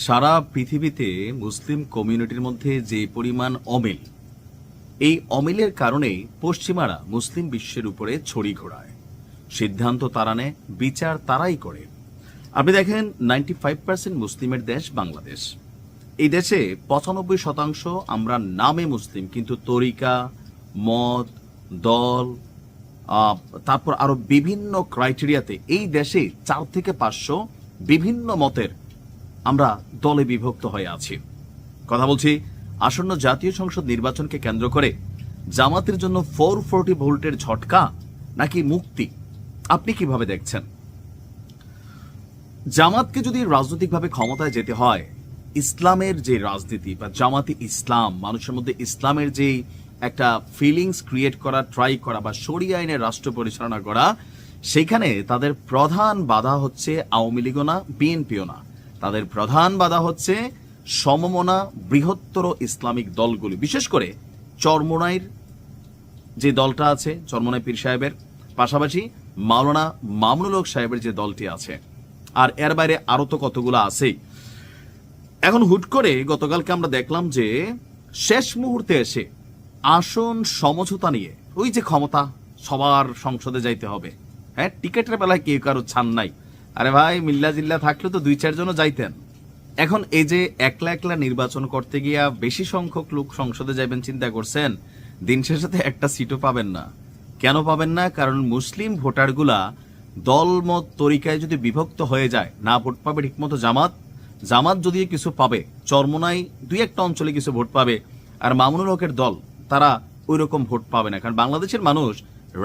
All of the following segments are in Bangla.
সারা পৃথিবীতে মুসলিম কমিউনিটির মধ্যে যে পরিমাণ অমিল, এই অমিলের কারণে পশ্চিমারা মুসলিম বিশ্বের উপরে ছড়ি ঘোরায়। সিদ্ধান্ত তারা নেয়, বিচার তারাই করে। আপনি দেখেন 95% মুসলিমের দেশ বাংলাদেশ। এই দেশে 95% আমরা নামে মুসলিম, কিন্তু তরিকা, মত, দল, তারপর আরো বিভিন্ন ক্রাইটেরিয়াতে এই দেশে 4 থেকে 500 বিভিন্ন মতের আমরা দলে বিভক্ত হয়ে আছি। কথা বলছি আসন্ন জাতীয় সংসদ নির্বাচনকে কেন্দ্র করে জামাতের জন্য 440 ভোল্টের ঝটকা নাকি মুক্তি, আপনি কিভাবে দেখছেন? জামাতকে যদি রাজনৈতিকভাবে ক্ষমতায় যেতে হয়, ইসলামের যে রাজনীতি বা জামাতি ইসলাম, মানুষের মধ্যে ইসলামের যে একটা ফিলিংস ক্রিয়েট করা, ট্রাই করা বা শরিয়া আইনের রাষ্ট্র পরিচালনা করা, সেখানে তাদের প্রধান বাধা হচ্ছে আওয়ামী লীগও না, বিএনপিও না। তাদের প্রধান বাধা হচ্ছে সমমনা বৃহত্তর ইসলামিক দলগুলি, বিশেষ করে চরমোনাইর যে দলটা আছে, চরমোনাই পীর সাহেবের পাশাপাশি মাওলানা মামুনুল হক সাহেবের যে দলটি আছে, আর এর বাইরে আরো তো কতগুলো আছেই। এখন হুট করে গতকালকে আমরা দেখলাম যে শেষ মুহূর্তে এসে আসন সমঝোতা নিয়ে, ওই যে ক্ষমতা সবার সংসদে যাইতে হবে, হ্যাঁ, টিকেটের বেলায় কেউ কারো ছান নাই। আরে ভাই, মিল্লা জিল্লা থাকলে তো 2-4 জনও যাইতেন। এখন এই যে একলা একলা নির্বাচন করতে গিয়া বেশি সংখ্যক লোক সংসদে যাবেন চিন্তা করছেন, দিন শেষে একটা সিটও পাবেন না। কেন পাবেন না? কারণ মুসলিম ভোটারগুলা দলমত তরিকায় যদি বিভক্ত হয়ে যায়, না ভোট পাবে ঠিকমতো জামাত, জামাত যদি কিছু পাবে, চরমোনাই 2-1টা অঞ্চলে কিছু ভোট পাবে, আর মামুনুল হকের দল তারা ওই রকম ভোট পাবে না। কারণ বাংলাদেশের মানুষ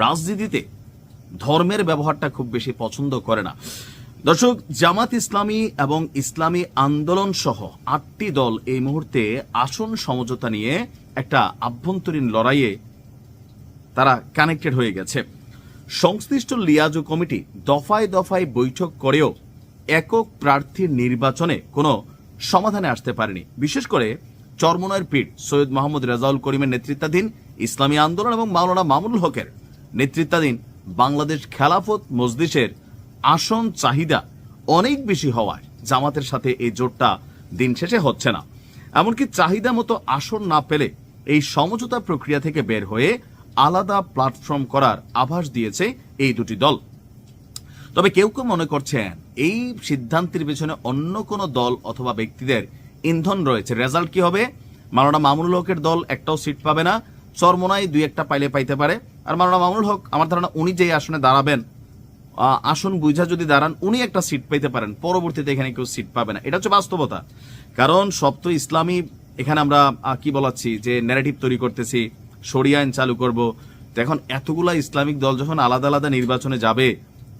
রাজনীতিতে ধর্মের ব্যবহারটা খুব বেশি পছন্দ করে না। দর্শক, জামাত ইসলামী এবং ইসলামী আন্দোলন সহ 8টি দল এই মুহূর্তে আসন সমঝোতা নিয়ে একটা আভ্যন্তরীণ লড়াইয়ে তারা কানেক্টেড হয়ে গেছে। সংশ্লিষ্ট লিয়াজু কমিটি দফায় দফায় বৈঠক করেও একক প্রার্থীর নির্বাচনে কোনো সমাধানে আসতে পারেনি। বিশেষ করে চরমোনাইর পীর সৈয়দ মোহাম্মদ রেজাউল করিমের নেতৃত্বাধীন ইসলামী আন্দোলন এবং মাওলানা মামুনুল হকের নেতৃত্বাধীন বাংলাদেশ খেলাফত মজলিসের আসন চাহিদা অনেক বেশি হওয়ায় জামাতের সাথে এই জোটটা দিন শেষে হচ্ছে না। এমনকি চাহিদা মতো আসন না পেলে এই সমঝোতা প্রক্রিয়া থেকে বের হয়ে আলাদা প্ল্যাটফর্ম করার আভাস দিয়েছে এই দুটি দল। তবে কেউ কেউ মনে করছেন এই সিদ্ধান্তের পেছনে অন্য কোনো দল অথবা ব্যক্তিদের ইন্ধন রয়েছে। রেজাল্ট কি হবে? মাওলানা মামুনুল হকের দল একটাও সিট পাবে না, চরমোনাই 2-1টা পাইলে পাইতে পারে। আর মাওলানা মামুনুল হক, আমার ধারণা উনি যে আসনে দাঁড়াবেন, আসন বুঝা যদি দাঁড়ান, উনি একটা সিট পেতে পারেন, পরবর্তীতে এখানে কেউ সিট পাবে না। এটা হচ্ছে বাস্তবতা। কারণ সব তো ইসলামী, এখানে আমরা কি বলাচ্ছি যে ন্যারেটিভ তৈরি করতেছি, শরিয়া আইন চালু করব। এখন এতগুলা ইসলামিক দল যখন আলাদা আলাদা নির্বাচনে যাবে,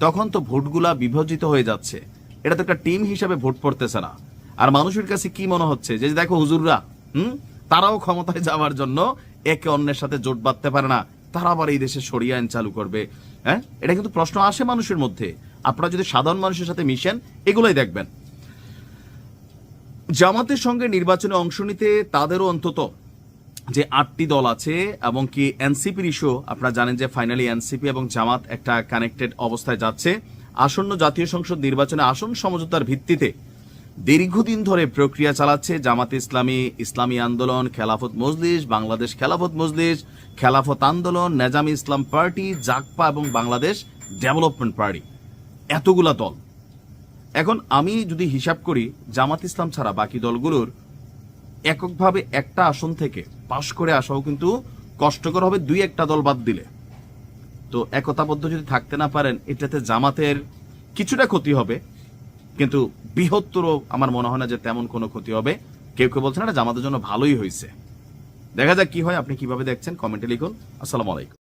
তখন তো ভোটগুলা বিভাজিত হয়ে যাচ্ছে। এটা তো একটা টিম হিসাবে ভোট পড়তেছে না। আর মানুষের কাছে কি মনে হচ্ছে যে দেখো হুজুররা, তারাও ক্ষমতায় যাওয়ার জন্য একে অন্যের সাথে জোট বাঁধতে পারে না, তারা আবার এই দেশে শরিয়া আইন চালু করবে। হ্যাঁ, এটা কিন্তু প্রশ্ন আসে মানুষের মধ্যে। আপনারা যদি সাধারণ মানুষের সাথে মিশেন, এগুলোই দেখবেন। জামাতের সঙ্গে নির্বাচনে অংশ নিতে তাদেরও অন্তত যে 8টি দল আছে, এবং কি এনসিপির ইস্যু আপনারা জানেন যে ফাইনালি এনসিপি এবং জামাত একটা কানেক্টেড অবস্থায় যাচ্ছে। আসন্ন জাতীয় সংসদ নির্বাচনে আসন সমঝোতার ভিত্তিতে দীর্ঘদিন ধরে প্রক্রিয়া চালাচ্ছে জামাত ইসলামী, ইসলামী আন্দোলন, খেলাফত মজলিস, বাংলাদেশ খেলাফত মজলিস, খেলাফত আন্দোলন, নেজামি ইসলাম পার্টি, জাকপা এবং বাংলাদেশ ডেভেলপমেন্ট পার্টি, এতগুলা দল। এখন আমি যদি হিসাব করি, জামাত ইসলাম ছাড়া বাকি দলগুলোর এককভাবে একটা আসন থেকে পাশ করে আসাও কিন্তু কষ্টকর হবে, 2-1টা দল বাদ দিলে। তো একতাবদ্ধ যদি থাকতে না পারেন, এটাতে জামাতের কিছুটা ক্ষতি হবে, কিন্তু বৃহত্তর আমার মনে হয় না যে তেমন কোনো ক্ষতি হবে। কেউ কেউ বলছেন এটা জামাতের জন্য ভালোই হয়েছে। দেখা যাক কি হয়। আপনি কিভাবে দেখছেন কমেন্টে লিখুন। আসসালামু আলাইকুম।